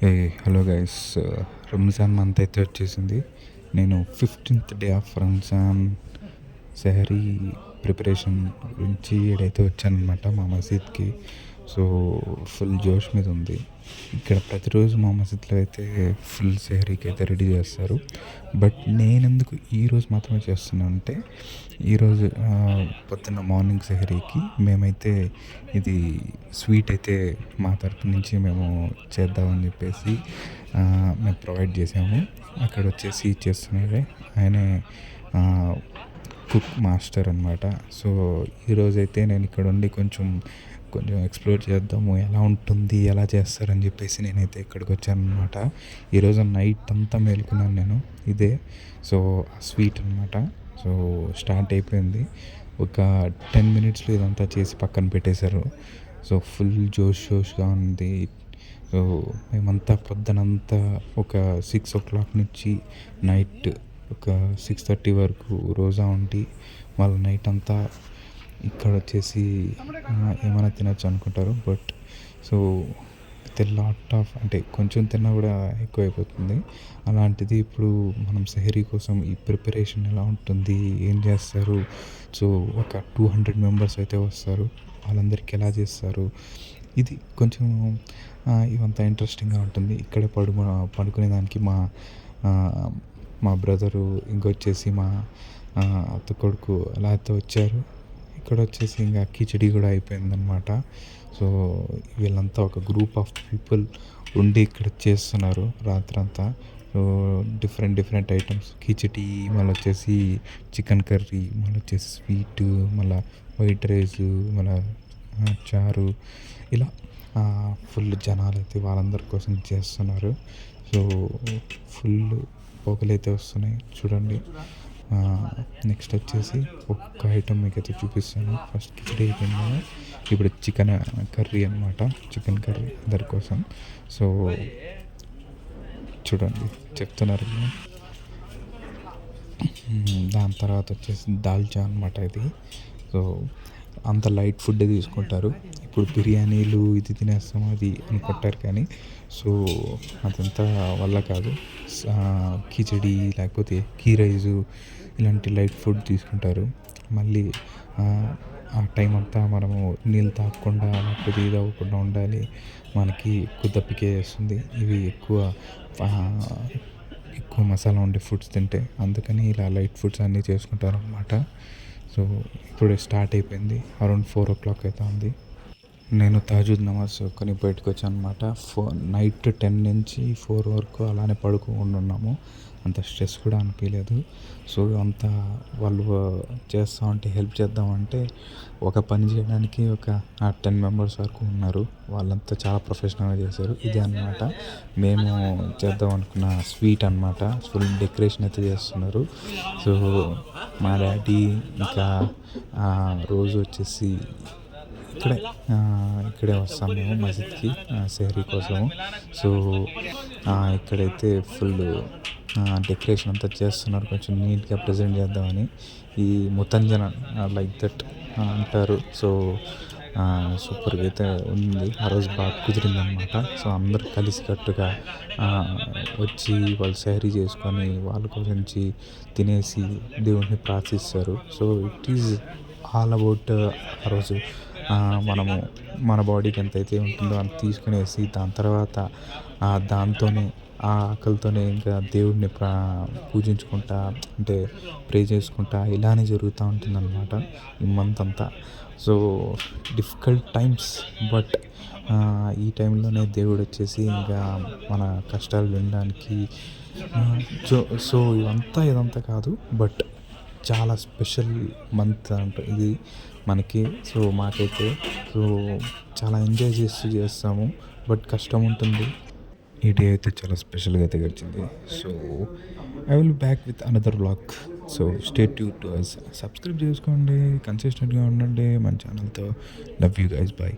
ఏ hello guys, Ramzan month అయితే వచ్చేసింది. నేను 15th day of Ramzan Sehari preparation గురించి ఇక్కడైతే వచ్చానమాట మా మసీద్కి. సో ఫుల్ జోష్ మీద ఉంది. ఇక్కడ ప్రతిరోజు మా మసీద్లో అయితే ఫుల్ సెహరీకి అయితే రెడీ చేస్తారు. బట్ నేనెందుకు ఈరోజు మాత్రమే చేస్తున్నా అంటే, ఈరోజు పొద్దున్న మార్నింగ్ సెహరీకి మేమైతే ఇది స్వీట్ అయితే మా తరపు నుంచి మేము చేద్దామని చెప్పేసి మేము ప్రొవైడ్ చేసాము. అక్కడ వచ్చేసి చేస్తున్నారే ఆయనే కుక్ మాస్టర్ అనమాట. సో ఈరోజైతే నేను ఇక్కడ ఉండి కొంచెం ఎక్స్ప్లోర్ చేద్దాము, ఎలా ఉంటుంది, ఎలా చేస్తారని చెప్పేసి నేనైతే ఇక్కడికి వచ్చాను అనమాట. ఈరోజు నైట్ అంతా మేలుకున్నాను నేను ఇదే. సో స్వీట్ అనమాట. సో స్టార్ట్ అయిపోయింది. ఒక 10 minutesలో ఇదంతా చేసి పక్కన పెట్టేశారు. సో ఫుల్ జోష్గా ఉంది. సో మేమంతా పొద్దునంతా ఒక 6 o'clock నుంచి నైట్ ఒక 6:30 వరకు రోజా ఉండి వాళ్ళ నైట్ అంతా ఇక్కడ వచ్చేసి ఏమైనా తినచ్చు అనుకుంటారు. బట్ సో లాట్ ఆఫ్ అంటే కొంచెం తిన్నా కూడా ఎక్కువ అయిపోతుంది. అలాంటిది ఇప్పుడు మనం సెహరీ కోసం ఈ ప్రిపరేషన్ ఎలా ఉంటుంది, ఏం చేస్తారు, సో ఒక 200 members అయితే వస్తారు, వాళ్ళందరికీ ఎలా చేస్తారు, ఇది కొంచెం ఇవంతా ఇంట్రెస్టింగ్గా ఉంటుంది. ఇక్కడే పడుకునేదానికి మా బ్రదరు, ఇంకొచ్చేసి మా అత్త కొడుకు అలా అయితే వచ్చారు. ఇక్కడ వచ్చేసి ఇంకా కిచడీ కూడా అయిపోయిందనమాట. సో వీళ్ళంతా ఒక గ్రూప్ ఆఫ్ పీపుల్ ఉండి ఇక్కడ చేస్తున్నారు రాత్రంతా. సో డిఫరెంట్ ఐటమ్స్, కిచడీ, మళ్ళీ వచ్చేసి చికెన్ కర్రీ, మళ్ళీ వచ్చేసి స్వీట్, మళ్ళీ వైట్ రైస్, మళ్ళీ చారు, ఇలా ఫుల్ జనాలు అయితే వాళ్ళందరి కోసం చేస్తున్నారు. సో ఫుల్ పొగలైతే వస్తున్నాయి చూడండి. నెక్స్ట్ వచ్చేసి ఒక్క ఐటమ్ మీకు అయితే చూపిస్తాను. ఫస్ట్ కిచడీ అయిపోయింది కదా, ఇప్పుడు చికెన్ కర్రీ అనమాట. చికెన్ కర్రీ అందరి కోసం. సో చూడండి, చెప్తున్నారు. దాని తర్వాత వచ్చేసి దాల్చా అనమాట ఇది. సో అంత లైట్ ఫుడ్ తీసుకుంటారు. ఇప్పుడు బిర్యానీలు ఇది తినేస్తాం అది అనుకుంటారు, కానీ సో అదంతా వల్ల కాదు. కిచడీ లేకపోతే కీ రైసు ఇలాంటి లైట్ ఫుడ్ తీసుకుంటారు. మళ్ళీ ఆ టైం అంతా మనము నీళ్ళు తాగకుండా లేకపోతే ఇది అవ్వకుండా ఉండాలి. మనకి ఎక్కువ దప్పికే వేస్తుంది ఇవి ఎక్కువ మసాలా ఉండే ఫుడ్స్ తింటే. అందుకని ఇలా లైట్ ఫుడ్స్ అన్నీ చేసుకుంటారు అనమాట. సో ఇప్పుడే స్టార్ట్ అయిపోయింది. అరౌండ్ 4 o'clock అయితే ఉంది. నేను తాజుద్ నమాజ్ కొని బయటకు వచ్చాను అనమాట. నైట్ 10 నుంచి 4 వరకు అలానే పడుకొని ఉన్నాము. అంత స్ట్రెస్ కూడా అనిపించలేదు. సో అంతా వాళ్ళు చేస్తూ ఉంటే హెల్ప్ చేద్దామంటే ఒక పని చేయడానికి ఒక 10 members వరకు ఉన్నారు. వాళ్ళంతా చాలా ప్రొఫెషనల్గా చేశారు. ఇదే అనమాట మేము చేద్దాం అనుకున్న స్వీట్ అనమాట. ఫుల్ డెకరేషన్ అయితే చేస్తున్నారు. సో మా డాడీ ఇంకా రోజు వచ్చేసి ఇక్కడే వస్తాం మేము మసీద్కి సెహరీ కోసము. సో ఇక్కడైతే ఫుల్ డెకరేషన్ అంతా చేస్తున్నారు, కొంచెం నీట్గా ప్రజెంట్ చేద్దామని. ఈ ముతంజన లైక్ దట్ అంటారు. సో సూపర్గా అయితే ఉంది. ఆ రోజు బాగా కుదిరింది అనమాట. సో అందరు కలిసికట్టుగా వచ్చి వాళ్ళు సెహరీ చేసుకొని వాళ్ళ గురించి తినేసి దేవుడిని ప్రార్థిస్తారు. So it is all about ఆ రోజు మనము మన బాడీకి ఎంత అయితే ఉంటుందో అంత తీసుకునేసి దాని తర్వాత దాంతోనే ఆ ఆకలితోనే ఇంకా దేవుడిని పూజించుకుంటా, అంటే ప్రే చేసుకుంటా ఇలానే జరుగుతూ ఉంటుందన్నమాట ఈ మంత్ అంతా. సో డిఫికల్ట్ టైమ్స్, బట్ ఈ టైంలోనే దేవుడు వచ్చేసి ఇంకా మన కష్టాలు వినడానికి. సో ఇదంతా కాదు, బట్ చాలా స్పెషల్ మంత్ అంట ఇది మనకి. సో మాకైతే సో చాలా ఎంజాయ్ చేస్తాము, బట్ కష్టం ఉంటుంది. ఈ డే అయితే చాలా స్పెషల్గా అయితే గడిచింది. So I will back with another vlog. So stay tune to us. Subscribe చేసుకోండి, కన్సిస్టెంట్గా ఉండండి మన ఛానల్తో. Love you guys, bye.